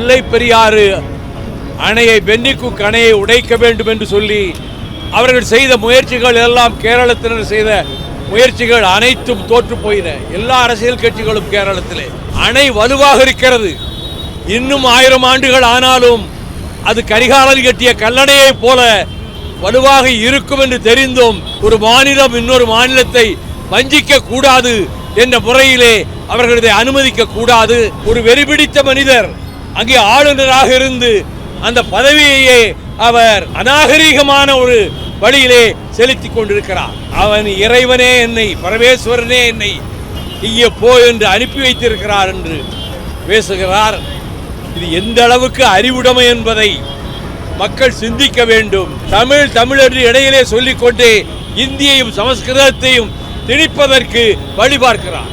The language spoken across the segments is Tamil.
முல்லை பெரியாறு அணையை பென்னிக்குக் அணையை உடைக்க வேண்டும் என்று சொல்லி அவர்கள் செய்த முயற்சிகள் எல்லாம், கேரளத்தினர் செய்த முயற்சிகள் அனைத்தும் தோற்று போயின. எல்லா அரசியல் கட்சிகளும் கேரளத்திலே அணை வலுவாக இருக்கிறது. இன்னும் 1000 ஆண்டுகள் ஆனாலும் அது கரிகாலன் கட்டிய கல்லணையை போல வலுவாக இருக்கும் என்று தெரிந்தும் ஒரு மாநிலம் இன்னொரு மாநிலத்தை வஞ்சிக்க கூடாது என்ற முறையிலே அவர்கள் இதை அனுமதிக்க கூடாது. ஒரு வெறிபிடித்த மனிதர் அங்கே ஆளுநராக இருந்து அந்த பதவியையே அவர் அநாகரீகமான ஒரு வழியிலே செலுத்தி கொண்டிருக்கிறார். அவன் இறைவனே என்னை, பரமேஸ்வரனே என்னை இங்கே போ என்று அனுப்பி வைத்திருக்கிறார் என்று பேசுகிறார். இது எந்த அளவுக்கு அறிவுடைமை என்பதை மக்கள் சிந்திக்க வேண்டும். தமிழ் என்று இடையிலே சொல்லிக்கொண்டே இந்தியையும் சமஸ்கிருதத்தையும் திணிப்பதற்கு வழி பார்க்கிறார்.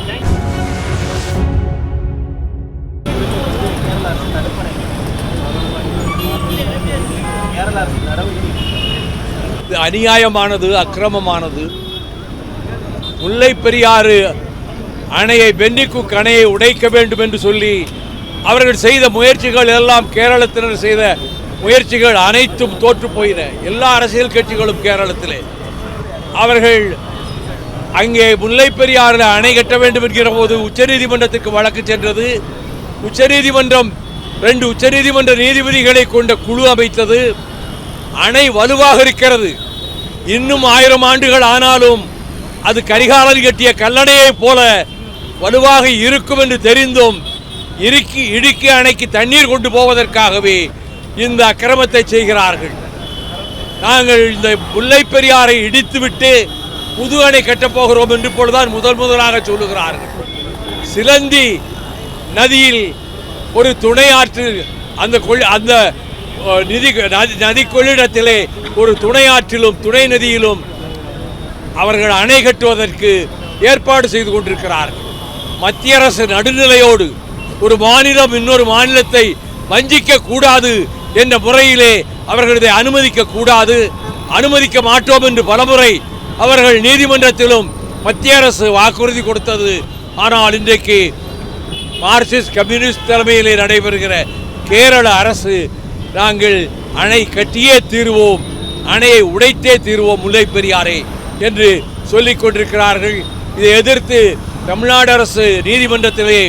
இது அநியாயமானது, அக்கிரமமானது. முல்லை பெரியாறு அணையை பென்னிக்குக் அணையை உடைக்க வேண்டும் என்று சொல்லி அவர்கள் செய்த முயற்சிகள் எல்லாம், கேரளத்தினர் செய்த முயற்சிகள் அனைத்தும் தோற்று போயின. எல்லா அரசியல் கட்சிகளும் கேரளத்திலே அவர்கள் அங்கே முல்லை பெரியாறு அணை கட்ட வேண்டும் என்கிற போது உச்சநீதிமன்றத்துக்கு வழக்கு சென்றது. உச்சநீதிமன்றம் 2 உச்சநீதிமன்ற நீதிபதிகளை கொண்ட குழு அமைத்தது. அணை வலுவாக இருக்கிறது. இன்னும் 1000 ஆண்டுகள் ஆனாலும் அது கரிகாலன் கட்டிய கல்லணையை போல வலுவாக இருக்கும் என்று தெரிந்தும் இடுக்கி அணைக்கு தண்ணீர் கொண்டு போவதற்காகவே இந்த அக்கிரமத்தை செய்கிறார்கள். நாங்கள் இந்த முல்லை பெரியாரை இடித்துவிட்டு புது அணை கட்டப்போகிறோம் என்று இப்பொழுதுதான் முதலாக சொல்லுகிறார்கள். சிலந்தி நதியில் ஒரு துணை ஆற்று, அந்த நதி கொள்ளிடத்திலே ஒரு துணை ஆற்றிலும் துணை நதியிலும் அவர்கள் அணை கட்டுவதற்கு ஏற்பாடு செய்து கொண்டிருக்கிறார்கள். மத்திய அரசு நடுநிலையோடு ஒரு மாநிலம் இன்னொரு மாநிலத்தை வஞ்சிக்க கூடாது என்ற முறையிலே அவர்கள் இதை அனுமதிக்க கூடாது, அனுமதிக்க மாட்டோம் என்று பலமுறை அவர்கள் நீதிமன்றத்திலும் மத்திய அரசு வாக்குறுதி கொடுத்தது. ஆனால் இன்றைக்கு மார்க்சிஸ்ட் கம்யூனிஸ்ட் தலைமையிலே நடைபெறுகிற கேரள அரசு நாங்கள் அணை கட்டியே தீர்வோம், அணையை உடைத்தே தீர்வோம் முல்லை பெரியாரை என்று சொல்லிக் கொண்டிருக்கிறார்கள். இதை எதிர்த்து தமிழ்நாடு அரசு நீதிமன்றத்திலே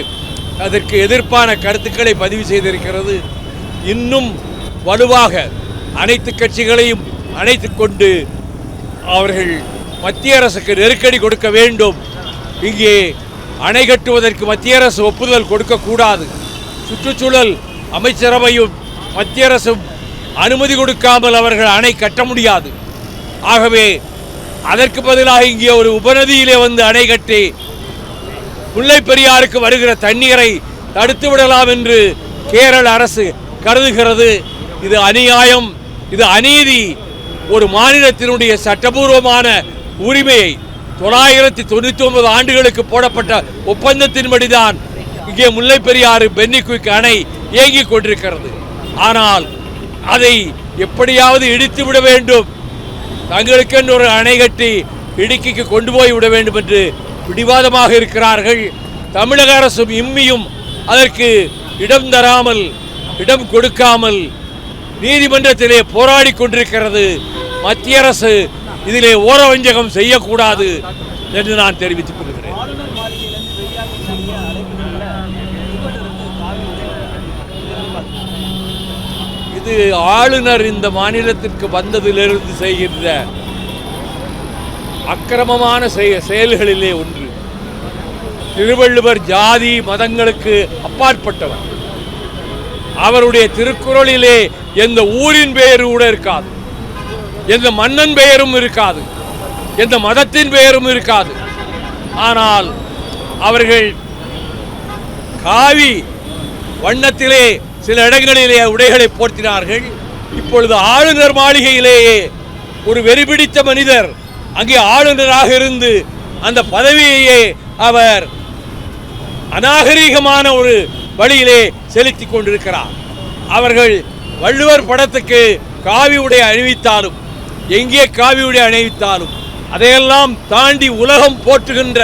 அதற்கு எதிர்ப்பான கருத்துக்களை பதிவு செய்திருக்கிறது. இன்னும் வலுவாக அனைத்து கட்சிகளையும் அணைத்துக் கொண்டு அவர்கள் மத்திய அரசுக்கு நெருக்கடி கொடுக்க வேண்டும். இங்கே அணை கட்டுவதற்கு மத்திய அரசு ஒப்புதல் கொடுக்கக்கூடாது. சுற்றுச்சூழல் அமைச்சரவையும் மத்திய அரசும் அனுமதி கொடுக்காமல் அவர்கள் அணை கட்ட முடியாது. ஆகவே அதற்கு பதிலாக இங்கே ஒரு உபநதியிலே வந்து அணை கட்டி முல்லை பெரியாருக்கு வருகிற தண்ணீரை தடுத்து விடலாம் என்று கேரள அரசு கருதுகிறது. இது அநியாயம், இது அநீதி. ஒரு மாநிலத்தினுடைய சட்டபூர்வமான உரிமையை 999 ஆண்டுகளுக்கு போடப்பட்ட ஒப்பந்தத்தின்படிதான் இங்கே முல்லை பெரியாறு பென்னிக்குக் அணை இயங்கிக் கொண்டிருக்கிறது. ஆனால் அதை எப்படியாவது இடித்து விட வேண்டும், தங்களுக்கென்று ஒரு அணை கட்டி இடுக்கிக்கு கொண்டு போய் விட வேண்டும் என்று பிடிவாதமாக இருக்கிறார்கள். தமிழக அரசும் இம்மியும் அதற்கு இடம் தராமல், இடம் கொடுக்காமல் நீதிமன்றத்திலே போராடி கொண்டிருக்கிறது. மத்திய அரசு இதிலே ஓரவஞ்சகம் செய்யக்கூடாது என்று நான் தெரிவித்துக் கொள்கிறேன். இது ஆளுநர் இந்த மாநிலத்திற்கு வந்ததிலிருந்து செய்கின்ற அக்கிரமமான செயல்களிலே ஒன்று. திருவள்ளுவர் ஜாதி மதங்களுக்கு அப்பாற்பட்டவர். அவருடைய திருக்குறளிலே எந்த ஊரின் பெயரும் கூட இருக்காது, எந்த மன்னன் பெயரும் இருக்காது, எந்த மதத்தின் பெயரும் இருக்காது. ஆனால் அவர்கள் காவி வண்ணத்திலே சில இடங்களிலே உடைகளை போர்த்தினார்கள். இப்பொழுது ஆளுநர் மாளிகையிலேயே ஒரு வெறிபிடித்த மனிதர் அங்கே ஆளுநராக இருந்து அந்த பதவியையே அவர் அநாகரீகமான ஒரு வழியிலே செலுத்தி கொண்டிருக்கிறார். அவர்கள் வள்ளுவர் படத்துக்கு காவி உடை அணிவித்தாலும், எங்கே காவி உடை அணிவித்தாலும் அதையெல்லாம் தாண்டி உலகம் போற்றுகின்ற,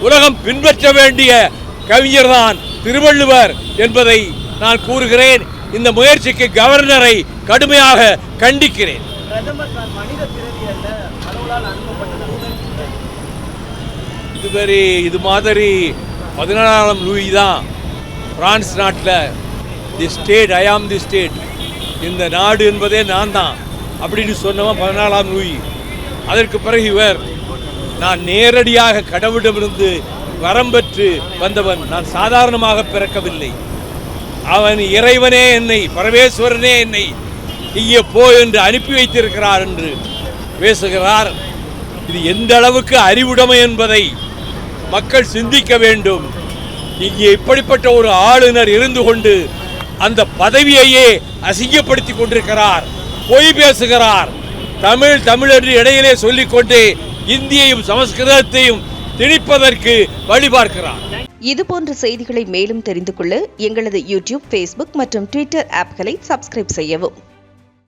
உலகம் பின்பற்ற வேண்டிய கவிஞர்தான் திருவள்ளுவர் என்பதை நான் கூறுகிறேன். இந்த முயற்சிக்கு கவர்னரை கடுமையாக கண்டிக்கிறேன். இது மாதிரி 14ஆம் லூயி தான் பிரான்ஸ் நாட்டில் தி ஸ்டேட், ஐ ஆம் தி ஸ்டேட், இந்த நாடு என்பதே நான் தான் அப்படின்னு சொன்னவன் 14ஆம் லூயி. அதற்கு பிறகு இவர், நான் நேரடியாக கடவுளிடமிருந்து வரம் பெற்று வந்தவன், நான் சாதாரணமாக பிறக்கவில்லை, அவன் இறைவனே என்னை, பரமேஸ்வரனே என்னை இங்கே போ என்று அனுப்பி வைத்திருக்கிறார் என்று பேசுகிறார். இது எந்த அளவுக்கு அறிவுடைமை என்பதை மக்கள் சிந்திக்க வேண்டும். இங்கே இப்படிப்பட்ட ஒரு ஆளுநர் இருந்து கொண்டு அந்த பதவியையே அசிங்கப்படுத்தி கொண்டிருக்கிறார், பொய் பேசுகிறார். தமிழ் என்று இடையிலே சொல்லிக்கொண்டு இந்தியையும் சமஸ்கிருதத்தையும் திணிப்பதற்கு வழிபார்க்கிறார். இதுபோன்ற செய்திகளை மேலும் தெரிந்து கொள்ள எங்களது யூடியூப், ஃபேஸ்புக் மற்றும் ட்விட்டர் ஆப்களை சப்ஸ்கிரைப் செய்யவும்.